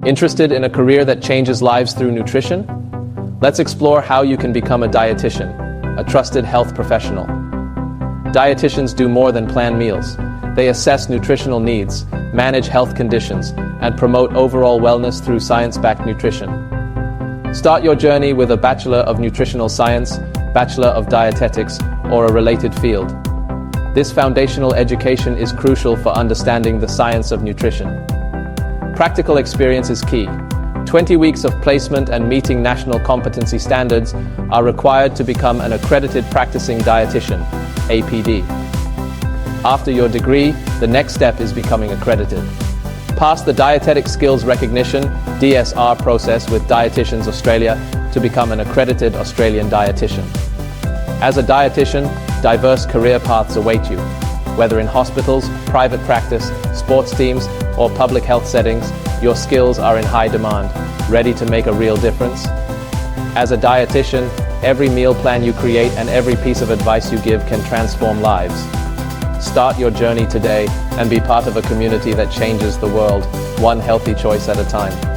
Interested in a career that changes lives through nutrition? Let's explore how you can become a dietitian, a trusted health professional. Dietitians do more than plan meals. They assess nutritional needs, manage health conditions, and promote overall wellness through science-backed nutrition. Start your journey with a Bachelor of Nutritional Science, Bachelor of Dietetics, or a related field. This foundational education is crucial for understanding the science of nutrition. Practical experience is key. 20 weeks of placement and meeting national competency standards are required to become an accredited practicing dietitian, APD. After your degree, the next step is becoming accredited. Pass the Dietetic Skills Recognition (DSR) process with Dietitians Australia to become an accredited Australian dietitian. As a dietitian, diverse career paths await you. Whether in hospitals, private practice, sports teams, or public health settings, your skills are in high demand. Ready to make a real difference? As a dietitian, every meal plan you create and every piece of advice you give can transform lives. Start your journey today and be part of a community that changes the world, one healthy choice at a time.